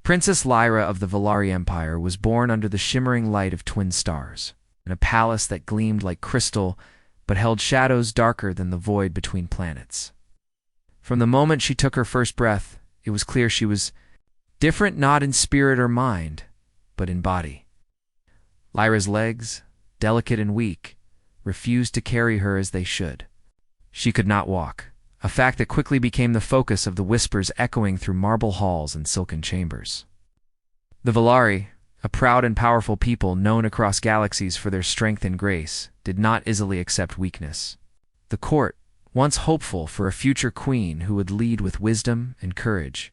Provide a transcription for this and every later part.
Princess Lyra of the Valari Empire was born under the shimmering light of twin stars, in a palace that gleamed like crystal but held shadows darker than the void between planets. From the moment she took her first breath, it was clear she was different not in spirit or mind, but in body. Lyra's legs, delicate and weak, refused to carry her as they should. She could not walk, a fact that quickly became the focus of the whispers echoing through marble halls and silken chambers. The Valari, a proud and powerful people known across galaxies for their strength and grace, did not easily accept weakness. The court, once hopeful for a future queen who would lead with wisdom and courage,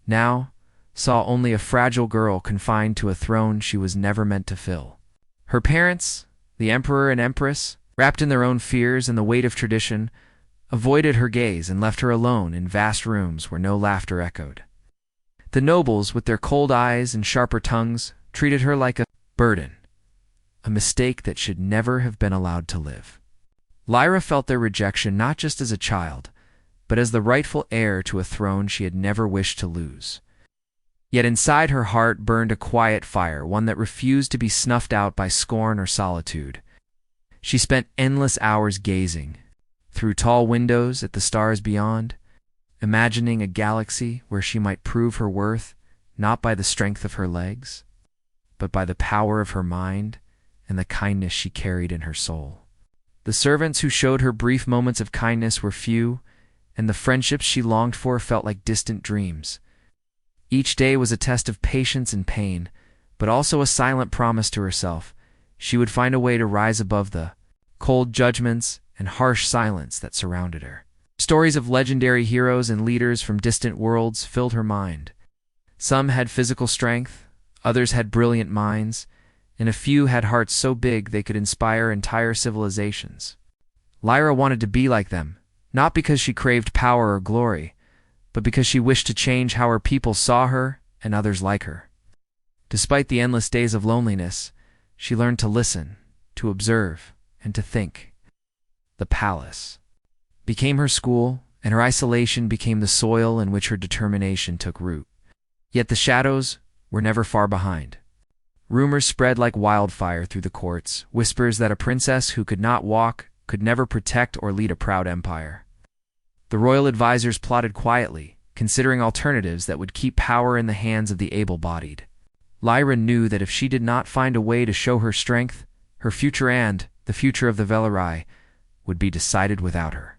now saw only a fragile girl confined to a throne she was never meant to fill. Her parents, the emperor and empress, wrapped in their own fears and the weight of tradition, avoided her gaze and left her alone in vast rooms where no laughter echoed. The nobles, with their cold eyes and sharper tongues, treated her like a burden, a mistake that should never have been allowed to live. Lyra felt their rejection not just as a child, but as the rightful heir to a throne she had never wished to lose. Yet inside her heart burned a quiet fire, one that refused to be snuffed out by scorn or solitude. She spent endless hours gazing, through tall windows at the stars beyond, imagining a galaxy where she might prove her worth not by the strength of her legs, but by the power of her mind and the kindness she carried in her soul. The servants who showed her brief moments of kindness were few, and the friendships she longed for felt like distant dreams. Each day was a test of patience and pain, but also a silent promise to herself she would find a way to rise above the cold judgments and harsh silence that surrounded her. Stories of legendary heroes and leaders from distant worlds filled her mind. Some had physical strength, others had brilliant minds, and a few had hearts so big they could inspire entire civilizations. Lyra wanted to be like them, not because she craved power or glory, but because she wished to change how her people saw her and others like her. Despite the endless days of loneliness, she learned to listen, to observe, and to think. The palace became her school, and her isolation became the soil in which her determination took root. Yet the shadows were never far behind. Rumors spread like wildfire through the courts, whispers that a princess who could not walk could never protect or lead a proud empire. The royal advisors plotted quietly, considering alternatives that would keep power in the hands of the able-bodied. Lyra knew that if she did not find a way to show her strength, her future and the future of the Valari would be decided without her.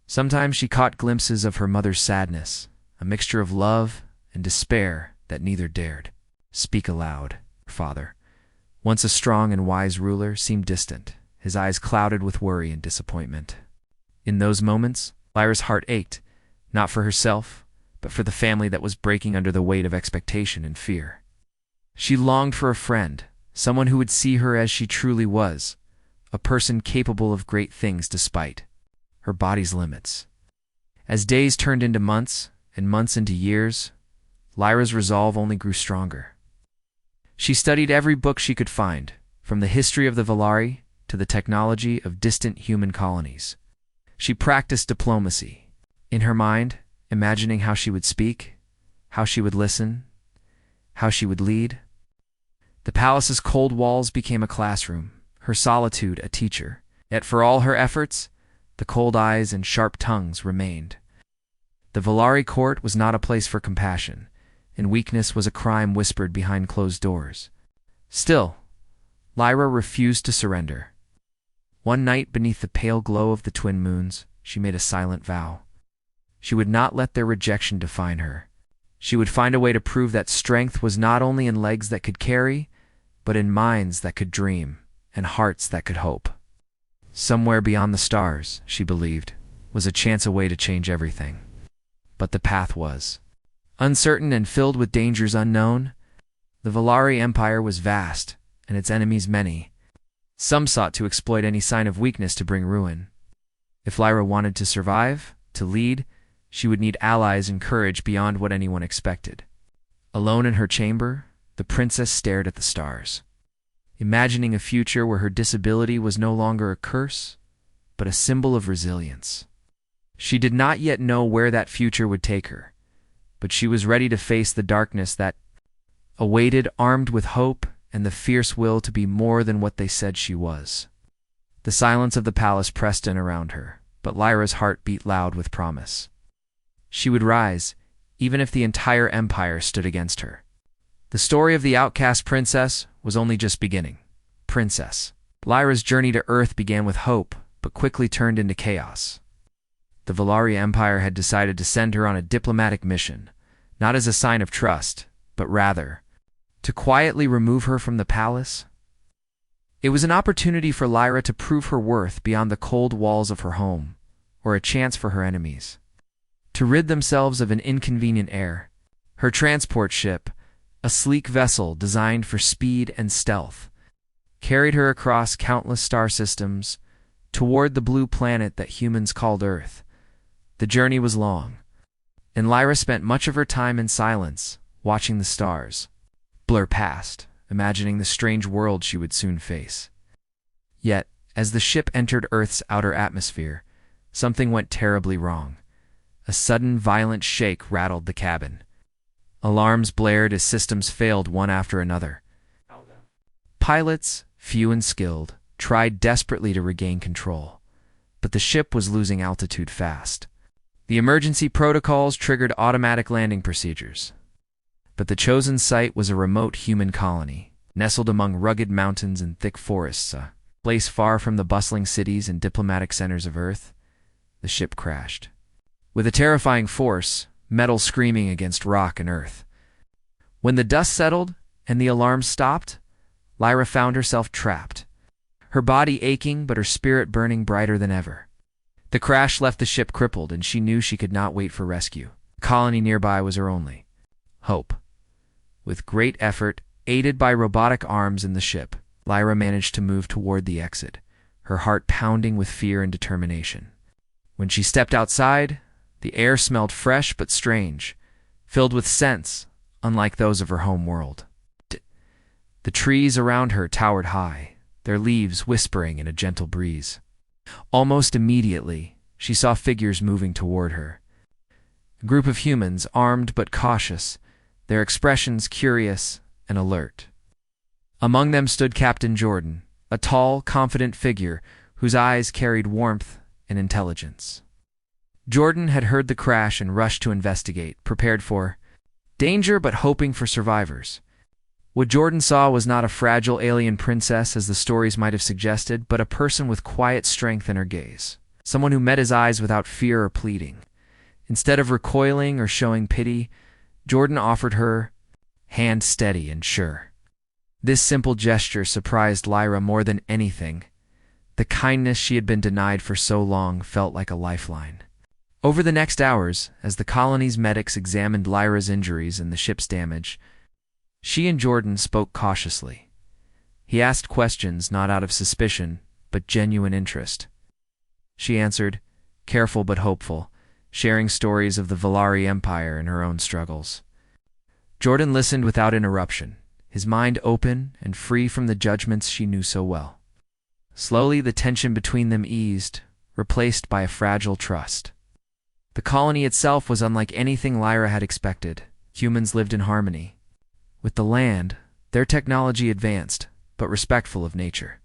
Sometimes she caught glimpses of her mother's sadness, a mixture of love and despair that neither dared speak aloud. Her father, once a strong and wise ruler, seemed distant, his eyes clouded with worry and disappointment. In those moments, Lyra's heart ached, not for herself, but for the family that was breaking under the weight of expectation and fear. She longed for a friend, someone who would see her as she truly was, a person capable of great things despite her body's limits. As days turned into months, and months into years, Lyra's resolve only grew stronger. She studied every book she could find, from the history of the Valari to the technology of distant human colonies. She practiced diplomacy, in her mind, imagining how she would speak, how she would listen, how she would lead. The palace's cold walls became a classroom, her solitude a teacher. Yet for all her efforts, the cold eyes and sharp tongues remained. The Valari court was not a place for compassion, and weakness was a crime whispered behind closed doors. Still, Lyra refused to surrender. One night, beneath the pale glow of the twin moons, she made a silent vow. She would not let their rejection define her. She would find a way to prove that strength was not only in legs that could carry, but in minds that could dream, and hearts that could hope. Somewhere beyond the stars, she believed, was a chance away to change everything. But the path was uncertain and filled with dangers unknown. The Valari Empire was vast, and its enemies many. Some sought to exploit any sign of weakness to bring ruin. If Lyra wanted to survive, to lead, she would need allies and courage beyond what anyone expected. Alone in her chamber, the princess stared at the stars, imagining a future where her disability was no longer a curse, but a symbol of resilience. She did not yet know where that future would take her, but she was ready to face the darkness that awaited, armed with hope and the fierce will to be more than what they said she was. The silence of the palace pressed in around her, but Lyra's heart beat loud with promise. She would rise, even if the entire empire stood against her. The story of the outcast princess was only just beginning. Princess. Lyra's journey to Earth began with hope, but quickly turned into chaos. The Valaria Empire had decided to send her on a diplomatic mission, not as a sign of trust, but rather to quietly remove her from the palace. It was an opportunity for Lyra to prove her worth beyond the cold walls of her home, or a chance for her enemies to rid themselves of an inconvenient heir. Her transport ship, a sleek vessel designed for speed and stealth, carried her across countless star systems toward the blue planet that humans called Earth. The journey was long, and Lyra spent much of her time in silence, watching the stars blur past, imagining the strange world she would soon face. Yet, as the ship entered Earth's outer atmosphere, something went terribly wrong. A sudden, violent shake rattled the cabin. Alarms blared as systems failed one after another. Pilots, few and skilled, tried desperately to regain control, but the ship was losing altitude fast. The emergency protocols triggered automatic landing procedures, but the chosen site was a remote human colony, nestled among rugged mountains and thick forests, a place far from the bustling cities and diplomatic centers of Earth. The ship crashed, with a terrifying force, metal screaming against rock and earth. When the dust settled and the alarms stopped, Lyra found herself trapped, her body aching but her spirit burning brighter than ever. The crash left the ship crippled, and she knew she could not wait for rescue. The colony nearby was her only hope. With great effort, aided by robotic arms in the ship, Lyra managed to move toward the exit, her heart pounding with fear and determination. When she stepped outside, the air smelled fresh but strange, filled with scents unlike those of her home world. The trees around her towered high, their leaves whispering in a gentle breeze. Almost immediately, she saw figures moving toward her. A group of humans, armed but cautious, their expressions curious and alert. Among them stood Captain Jordan, a tall, confident figure whose eyes carried warmth and intelligence. Jordan had heard the crash and rushed to investigate, prepared for danger but hoping for survivors. What Jordan saw was not a fragile alien princess as the stories might have suggested, but a person with quiet strength in her gaze, someone who met his eyes without fear or pleading. Instead of recoiling or showing pity, Jordan offered her hand steady and sure. This simple gesture surprised Lyra more than anything. The kindness she had been denied for so long felt like a lifeline. Over the next hours, as the colony's medics examined Lyra's injuries and the ship's damage, she and Jordan spoke cautiously. He asked questions not out of suspicion, but genuine interest. She answered, careful but hopeful, sharing stories of the Valaria Empire and her own struggles. Jordan listened without interruption, his mind open and free from the judgments she knew so well. Slowly, the tension between them eased, replaced by a fragile trust. The colony itself was unlike anything Lyra had expected. Humans lived in harmony. With the land, their technology advanced, but respectful of nature.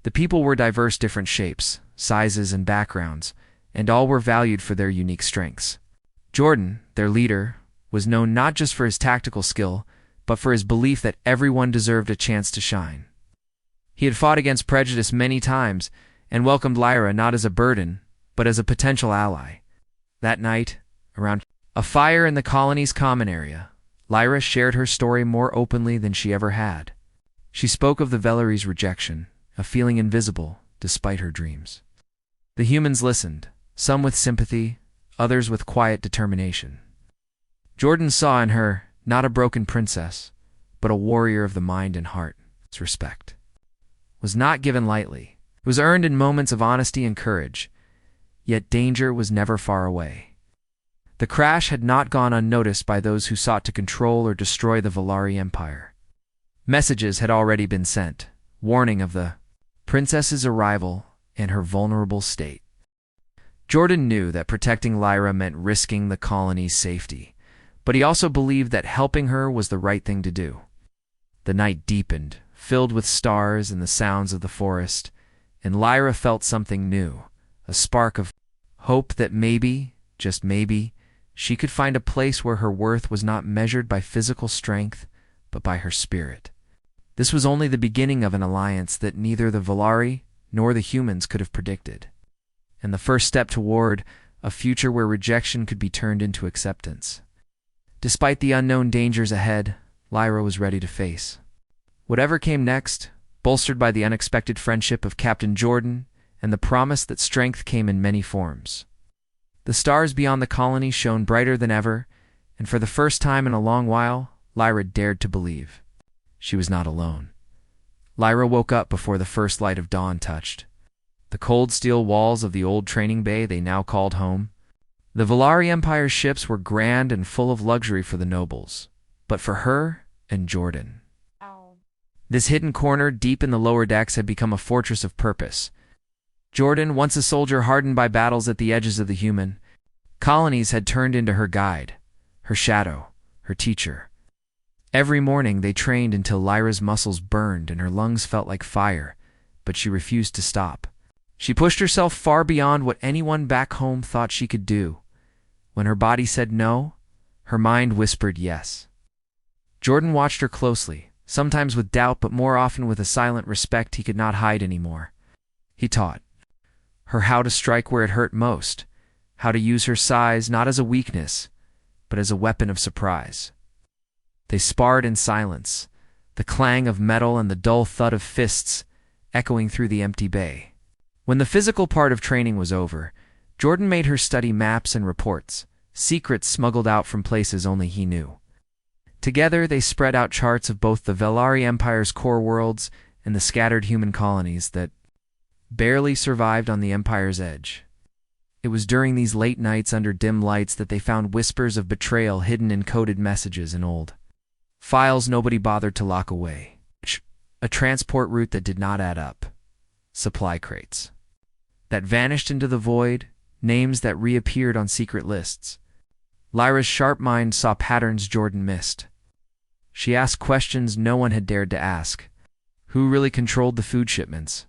The people were diverse, different shapes, sizes, and backgrounds, and all were valued for their unique strengths. Jordan, their leader, was known not just for his tactical skill, but for his belief that everyone deserved a chance to shine. He had fought against prejudice many times and welcomed Lyra not as a burden, but as a potential ally. That night, around a fire in the colony's common area, Lyra shared her story more openly than she ever had. She spoke of the Velari's rejection, a feeling invisible despite her dreams. The humans listened, some with sympathy, others with quiet determination. Jordan saw in her not a broken princess, but a warrior of the mind and heart. Its respect was not given lightly. It was earned in moments of honesty and courage, yet danger was never far away. The crash had not gone unnoticed by those who sought to control or destroy the Valaria Empire. Messages had already been sent, warning of the princess's arrival and her vulnerable state. Jordan knew that protecting Lyra meant risking the colony's safety, but he also believed that helping her was the right thing to do. The night deepened, filled with stars and the sounds of the forest, and Lyra felt something new, a spark of hope that maybe, just maybe, she could find a place where her worth was not measured by physical strength, but by her spirit. This was only the beginning of an alliance that neither the Valari nor the humans could have predicted, and the first step toward a future where rejection could be turned into acceptance. Despite the unknown dangers ahead, Lyra was ready to face whatever came next, bolstered by the unexpected friendship of Captain Jordan and the promise that strength came in many forms. The stars beyond the colony shone brighter than ever, and for the first time in a long while, Lyra dared to believe she was not alone. Lyra woke up before the first light of dawn touched the cold steel walls of the old training bay they now called home. The Valari Empire's ships were grand and full of luxury for the nobles, but for her and Jordan, this hidden corner deep in the lower decks had become a fortress of purpose. Jordan, once a soldier hardened by battles at the edges of the human colonies, had turned into her guide, her shadow, her teacher. Every morning they trained until Lyra's muscles burned and her lungs felt like fire, but she refused to stop. She pushed herself far beyond what anyone back home thought she could do. When her body said no, her mind whispered yes. Jordan watched her closely, sometimes with doubt but more often with a silent respect he could not hide anymore. He taught her how to strike where it hurt most, how to use her size not as a weakness, but as a weapon of surprise. They sparred in silence, the clang of metal and the dull thud of fists echoing through the empty bay. When the physical part of training was over, Jordan made her study maps and reports, secrets smuggled out from places only he knew. Together they spread out charts of both the Valari Empire's core worlds and the scattered human colonies that barely survived on the Empire's edge. It was during these late nights under dim lights that they found whispers of betrayal hidden in coded messages and old files nobody bothered to lock away. A transport route that did not add up. Supply crates that vanished into the void, names that reappeared on secret lists. Lyra's sharp mind saw patterns Jordan missed. She asked questions no one had dared to ask. Who really controlled the food shipments?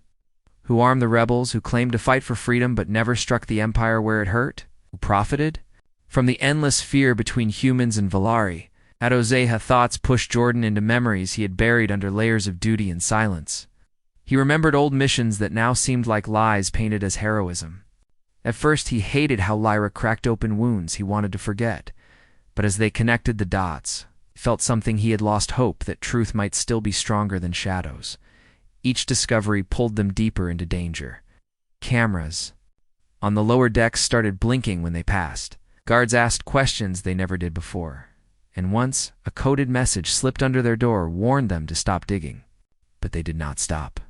Who armed the rebels who claimed to fight for freedom but never struck the Empire where it hurt? Who profited from the endless fear between humans and Valari? Adozeha thoughts pushed Jordan into memories he had buried under layers of duty and silence. He remembered old missions that now seemed like lies painted as heroism. At first he hated how Lyra cracked open wounds he wanted to forget, but as they connected the dots, he felt something he had lost hope that truth might still be stronger than shadows. Each discovery pulled them deeper into danger. Cameras on the lower decks started blinking when they passed. Guards asked questions they never did before, and once a coded message slipped under their door warned them to stop digging. But they did not stop.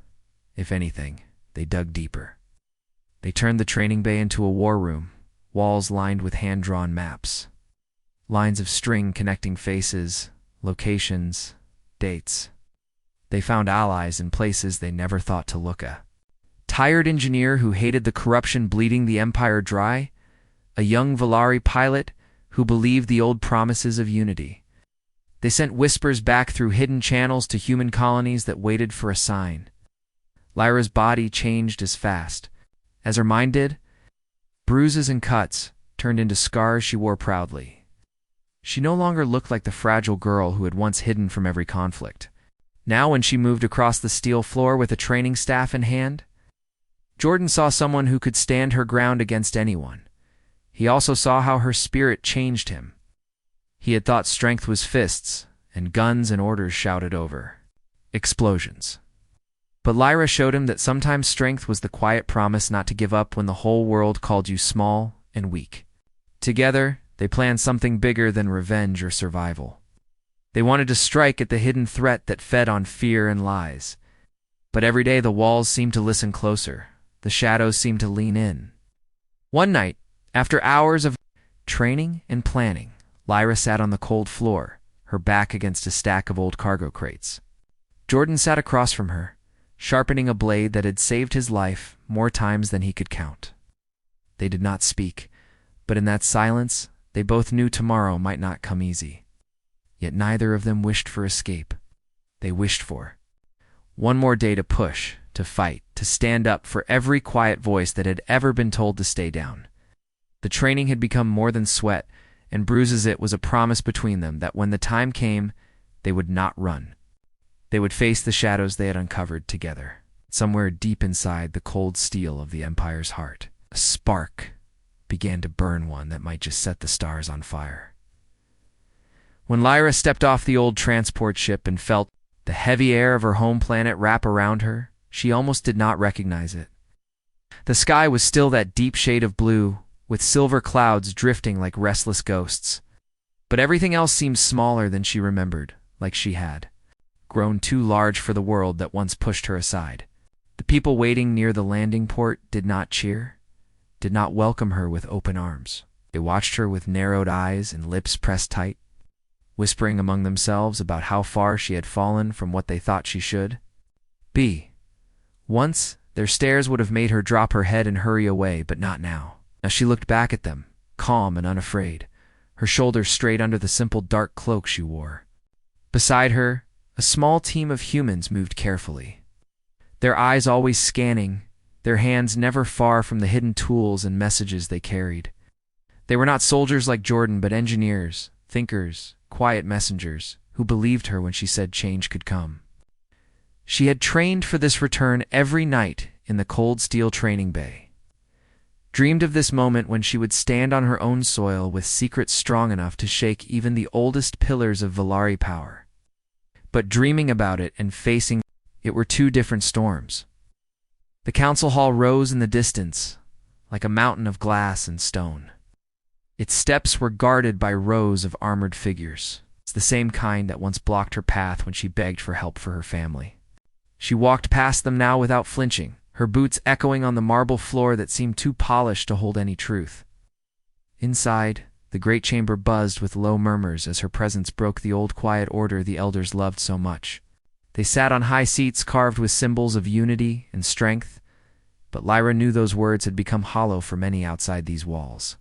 If anything, they dug deeper. They turned the training bay into a war room, walls lined with hand-drawn maps. Lines of string connecting faces, locations, dates. They found allies in places they never thought to look at. Tired engineer who hated the corruption bleeding the Empire dry, a young Valari pilot who believed the old promises of unity. They sent whispers back through hidden channels to human colonies that waited for a sign. Lyra's body changed as fast as her mind did. Bruises and cuts turned into scars she wore proudly. She no longer looked like the fragile girl who had once hidden from every conflict. Now when she moved across the steel floor with a training staff in hand, Jordan saw someone who could stand her ground against anyone. He also saw how her spirit changed him. He had thought strength was fists, and guns and orders shouted over explosions. But Lyra showed him that sometimes strength was the quiet promise not to give up when the whole world called you small and weak. Together, they planned something bigger than revenge or survival. They wanted to strike at the hidden threat that fed on fear and lies. But every day the walls seemed to listen closer. The shadows seemed to lean in. One night, after hours of training and planning, Lyra sat on the cold floor, her back against a stack of old cargo crates. Jordan sat across from her, sharpening a blade that had saved his life more times than he could count. They did not speak, but in that silence, They both knew tomorrow might not come easy. Yet neither of them wished for escape. They wished for one more day to push, to fight, to stand up for every quiet voice that had ever been told to stay down. The training had become more than sweat and bruises. It was a promise between them that when the time came, they would not run. They would face the shadows they had uncovered together. Somewhere deep inside the cold steel of the Empire's heart, a spark began to burn, one that might just set the stars on fire. When Lyra stepped off the old transport ship and felt the heavy air of her home planet wrap around her, she almost did not recognize it. The sky was still that deep shade of blue, with silver clouds drifting like restless ghosts. But everything else seemed smaller than she remembered, like she had grown too large for the world that once pushed her aside. The people waiting near the landing port did not cheer, did not welcome her with open arms. They watched her with narrowed eyes and lips pressed tight, whispering among themselves about how far she had fallen from what they thought she should be. Once, their stares would have made her drop her head and hurry away, but not now. Now she looked back at them, calm and unafraid, her shoulders straight under the simple dark cloak she wore. Beside her, a small team of humans moved carefully, their eyes always scanning, their hands never far from the hidden tools and messages they carried. They were not soldiers like Jordan, but engineers, thinkers, quiet messengers, who believed her when she said change could come. She had trained for this return every night in the cold steel training bay, dreamed of this moment when she would stand on her own soil with secrets strong enough to shake even the oldest pillars of Valari power. But dreaming about it and facing it were two different storms. The council hall rose in the distance, like a mountain of glass and stone. Its steps were guarded by rows of armored figures. It's the same kind that once blocked her path when she begged for help for her family. She walked past them now without flinching, her boots echoing on the marble floor that seemed too polished to hold any truth. Inside, the great chamber buzzed with low murmurs as her presence broke the old quiet order the elders loved so much. They sat on high seats carved with symbols of unity and strength, but Lyra knew those words had become hollow for many outside these walls.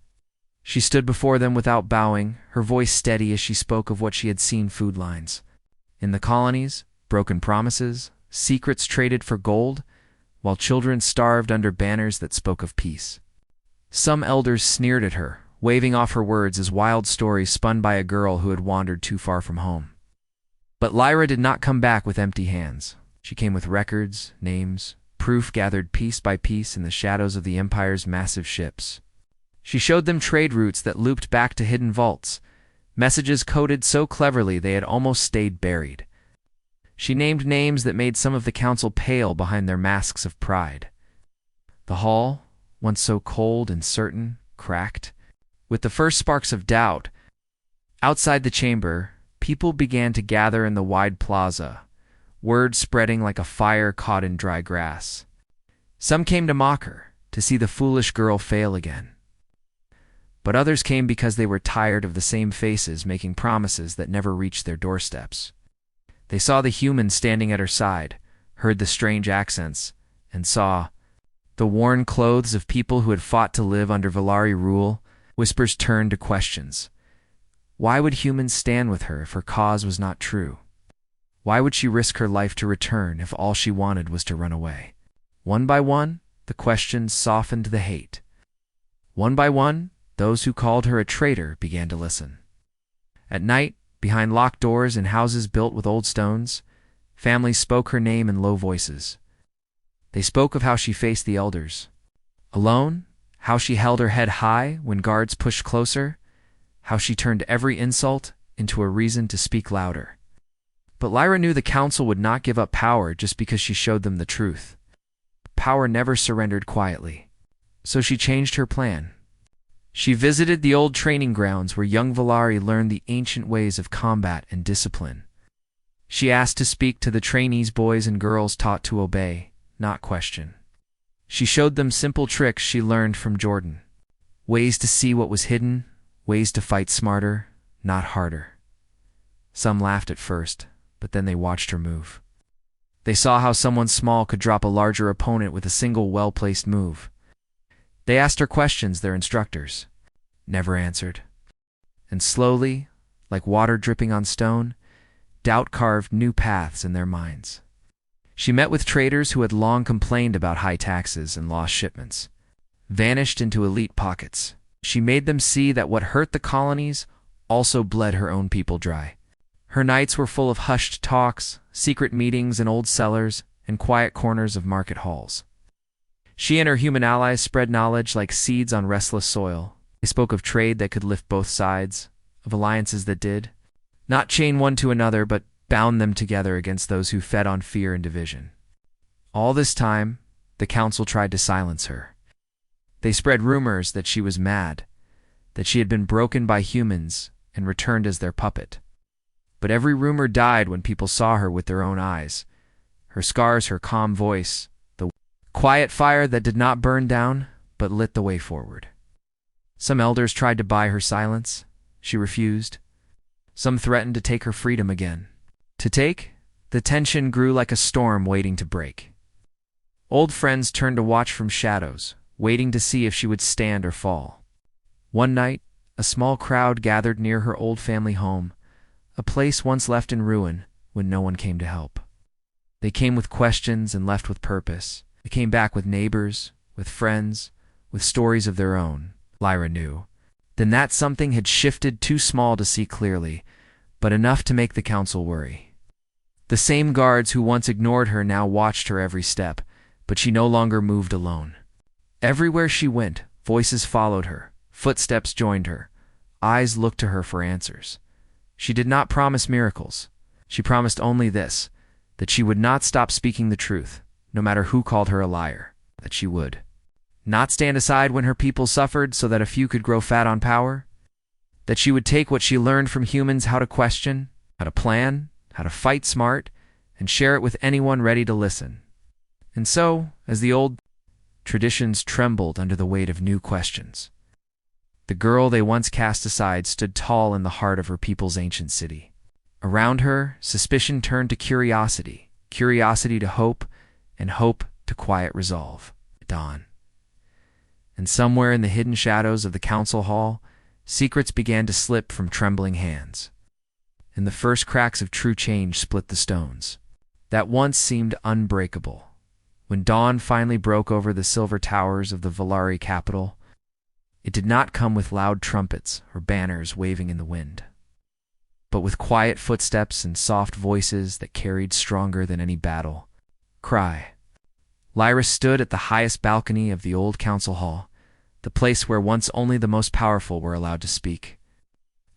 She stood before them without bowing, her voice steady as she spoke of what she had seen: food lines in the colonies, broken promises, secrets traded for gold, while children starved under banners that spoke of peace. Some elders sneered at her, waving off her words as wild stories spun by a girl who had wandered too far from home. But Lyra did not come back with empty hands. She came with records, names, proof gathered piece by piece in the shadows of the Empire's massive ships. She showed them trade routes that looped back to hidden vaults, messages coded so cleverly they had almost stayed buried. She named names that made some of the council pale behind their masks of pride. The hall, once so cold and certain, cracked, with the first sparks of doubt. Outside the chamber, people began to gather in the wide plaza, word spreading like a fire caught in dry grass. Some came to mock her, to see the foolish girl fail again. But others came because they were tired of the same faces making promises that never reached their doorsteps. They saw the humans standing at her side, heard the strange accents, and saw the worn clothes of people who had fought to live under Valari rule. Whispers turned to questions. Why would humans stand with her if her cause was not true? Why would she risk her life to return if all she wanted was to run away? One by one, the questions softened the hate. One by one, those who called her a traitor began to listen. At night, behind locked doors in houses built with old stones, families spoke her name in low voices. They spoke of how she faced the elders alone, how she held her head high when guards pushed closer, how she turned every insult into a reason to speak louder. But Lyra knew the council would not give up power just because she showed them the truth. Power never surrendered quietly. So she changed her plan. She visited the old training grounds where young Valari learned the ancient ways of combat and discipline. She asked to speak to the trainees, boys and girls taught to obey, not question. She showed them simple tricks she learned from Jordan. Ways to see what was hidden, ways to fight smarter, not harder. Some laughed at first, but then they watched her move. They saw how someone small could drop a larger opponent with a single well-placed move. They asked her questions, their instructors never answered. and slowly, like water dripping on stone, doubt carved new paths in their minds. She met with traders who had long complained about high taxes and lost shipments, vanished into elite pockets. She made them see that what hurt the colonies also bled her own people dry. Her nights were full of hushed talks, secret meetings in old cellars, and quiet corners of market halls. She and her human allies spread knowledge like seeds on restless soil. They spoke of trade that could lift both sides, of alliances that did, not chain one to another, but bound them together against those who fed on fear and division. All this time, the council tried to silence her. They spread rumors that she was mad, that she had been broken by humans and returned as their puppet. But every rumor died when people saw her with their own eyes. Her scars, her calm voice, the quiet fire that did not burn down, but lit the way forward. Some elders tried to buy her silence. She refused. Some threatened to take her freedom again. To take, the tension grew like a storm waiting to break. Old friends turned to watch from shadows, waiting to see if she would stand or fall. One night, a small crowd gathered near her old family home, a place once left in ruin when no one came to help. They came with questions and left with purpose. They came back with neighbors, with friends, with stories of their own. Lyra knew. Then that something had shifted, too small to see clearly, but enough to make the council worry. The same guards who once ignored her now watched her every step, but she no longer moved alone. Everywhere she went, voices followed her, footsteps joined her, eyes looked to her for answers. She did not promise miracles. She promised only this, that she would not stop speaking the truth, no matter who called her a liar, that she would not stand aside when her people suffered so that a few could grow fat on power, that she would take what she learned from humans, how to question, how to plan, how to fight smart, and share it with anyone ready to listen. And so, as the old traditions trembled under the weight of new questions, the girl they once cast aside stood tall in the heart of her people's ancient city. Around her, suspicion turned to curiosity, curiosity to hope, and hope to quiet resolve. Dawn. And somewhere in the hidden shadows of the council hall, secrets began to slip from trembling hands. And the first cracks of true change split the stones that once seemed unbreakable. When dawn finally broke over the silver towers of the Volari capital, it did not come with loud trumpets or banners waving in the wind, but with quiet footsteps and soft voices that carried stronger than any battle cry. Lyra stood at the highest balcony of the old council hall, the place where once only the most powerful were allowed to speak,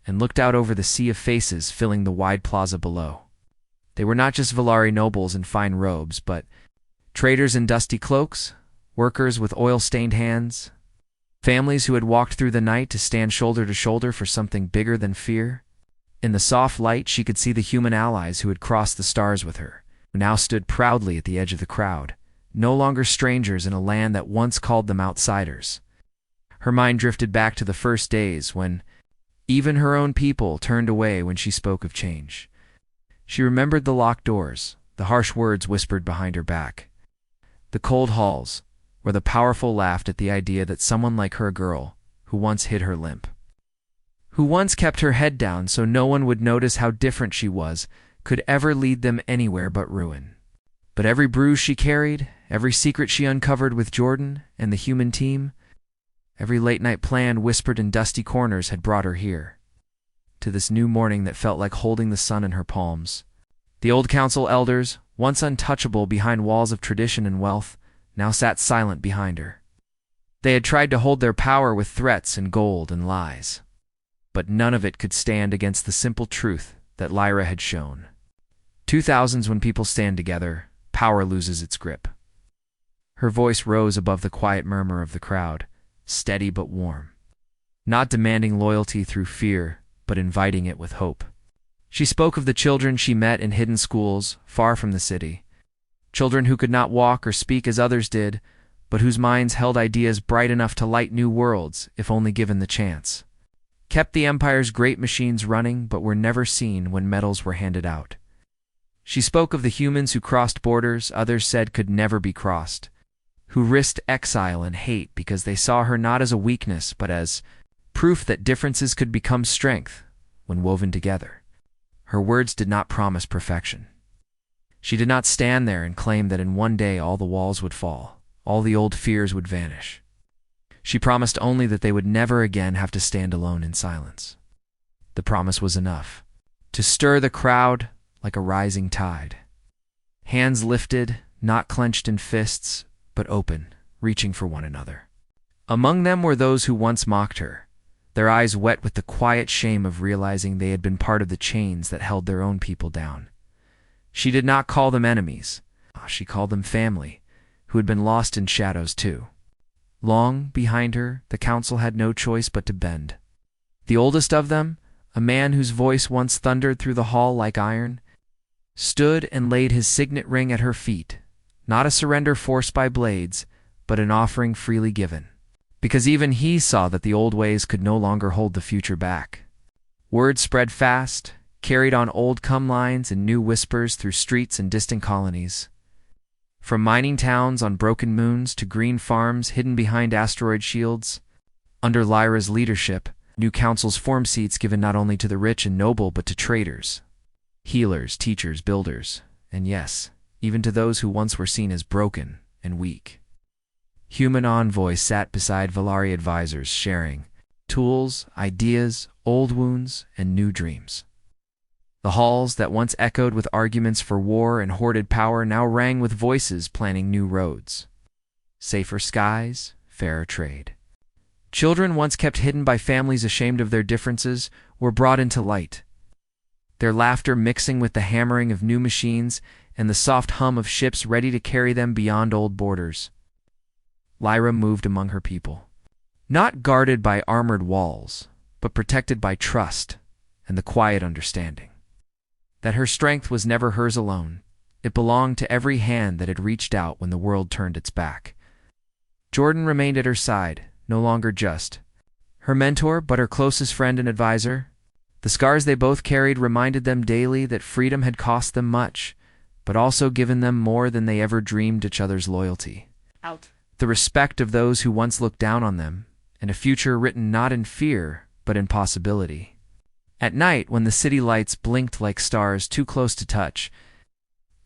and looked out over the sea of faces filling the wide plaza below. They were not just Volari nobles in fine robes, but traders in dusty cloaks, workers with oil-stained hands, families who had walked through the night to stand shoulder to shoulder for something bigger than fear. In the soft light, she could see the human allies who had crossed the stars with her, who now stood proudly at the edge of the crowd, no longer strangers in a land that once called them outsiders. Her mind drifted back to the first days when even her own people turned away when she spoke of change. She remembered the locked doors, the harsh words whispered behind her back, the cold halls, where the powerful laughed at the idea that someone like her girl, who once hid her limp, who once kept her head down so no one would notice how different she was, could ever lead them anywhere but ruin. But every bruise she carried, every secret she uncovered with Jordan and the human team, every late-night plan whispered in dusty corners had brought her here, to this new morning that felt like holding the sun in her palms. The old council elders, once untouchable behind walls of tradition and wealth, now sat silent behind her. They had tried to hold their power with threats and gold and lies, but none of it could stand against the simple truth that Lyra had shown. 2000s, when people stand together, power loses its grip. Her voice rose above the quiet murmur of the crowd, steady but warm, not demanding loyalty through fear, but inviting it with hope. She spoke of the children she met in hidden schools, far from the city, children who could not walk or speak as others did, but whose minds held ideas bright enough to light new worlds if only given the chance, kept the Empire's great machines running but were never seen when medals were handed out. She spoke of the humans who crossed borders others said could never be crossed, who risked exile and hate because they saw her not as a weakness but as proof that differences could become strength when woven together. Her words did not promise perfection. She did not stand there and claim that in one day all the walls would fall, all the old fears would vanish. She promised only that they would never again have to stand alone in silence. The promise was enough to stir the crowd like a rising tide. Hands lifted, not clenched in fists, but open, reaching for one another. Among them were those who once mocked her, their eyes wet with the quiet shame of realizing they had been part of the chains that held their own people down. She did not call them enemies. She called them family, who had been lost in shadows too. Long behind her, the council had no choice but to bend. The oldest of them, a man whose voice once thundered through the hall like iron, stood and laid his signet ring at her feet, not a surrender forced by blades, but an offering freely given. Because even he saw that the old ways could no longer hold the future back. Word spread fast, carried on old come lines and new whispers through streets and distant colonies. From mining towns on broken moons to green farms hidden behind asteroid shields, under Lyra's leadership, new councils formed, seats given not only to the rich and noble but to traders, healers, teachers, builders, and yes, even to those who once were seen as broken and weak. Human envoys sat beside Valari advisors, sharing tools, ideas, old wounds, and new dreams. The halls that once echoed with arguments for war and hoarded power now rang with voices planning new roads. Safer skies, fairer trade. Children once kept hidden by families ashamed of their differences were brought into light, their laughter mixing with the hammering of new machines and the soft hum of ships ready to carry them beyond old borders. Lyra moved among her people, not guarded by armored walls, but protected by trust and the quiet understanding that her strength was never hers alone. It belonged to every hand that had reached out when the world turned its back. Jordan remained at her side, no longer just her mentor, but her closest friend and advisor. The scars they both carried reminded them daily that freedom had cost them much, but also given them more than they ever dreamed: each other's loyalty. The respect of those who once looked down on them, and a future written not in fear, but in possibility. At night, when the city lights blinked like stars too close to touch,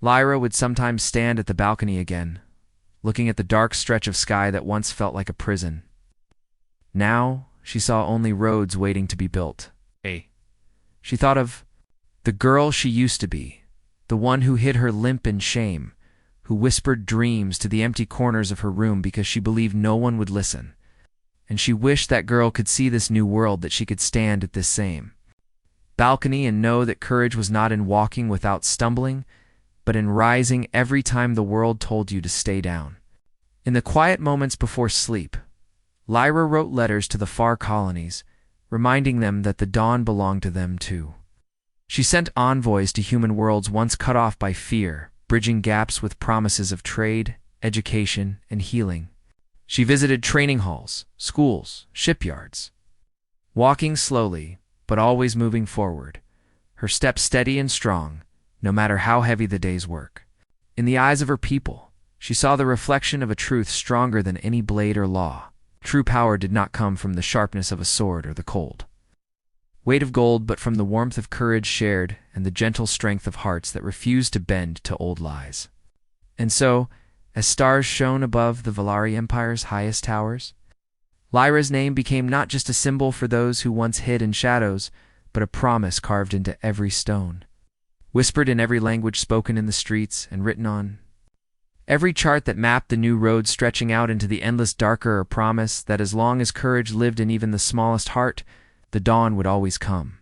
Lyra would sometimes stand at the balcony again, looking at the dark stretch of sky that once felt like a prison. Now, she saw only roads waiting to be built. She thought of the girl she used to be, the one who hid her limp in shame, who whispered dreams to the empty corners of her room because she believed no one would listen. And she wished that girl could see this new world, that she could stand at this same balcony and know that courage was not in walking without stumbling, but in rising every time the world told you to stay down. In the quiet moments before sleep, Lyra wrote letters to the far colonies, reminding them that the dawn belonged to them too. She sent envoys to human worlds once cut off by fear, bridging gaps with promises of trade, education, and healing. She visited training halls, schools, shipyards, walking slowly, but always moving forward, her steps steady and strong, no matter how heavy the day's work. In the eyes of her people, she saw the reflection of a truth stronger than any blade or law. True power did not come from the sharpness of a sword or the cold weight of gold, but from the warmth of courage shared and the gentle strength of hearts that refused to bend to old lies. And so, as stars shone above the Valari Empire's highest towers, Lyra's name became not just a symbol for those who once hid in shadows, but a promise carved into every stone, whispered in every language spoken in the streets, and written on every chart that mapped the new road stretching out into the endless darker. A promise that as long as courage lived in even the smallest heart, the dawn would always come.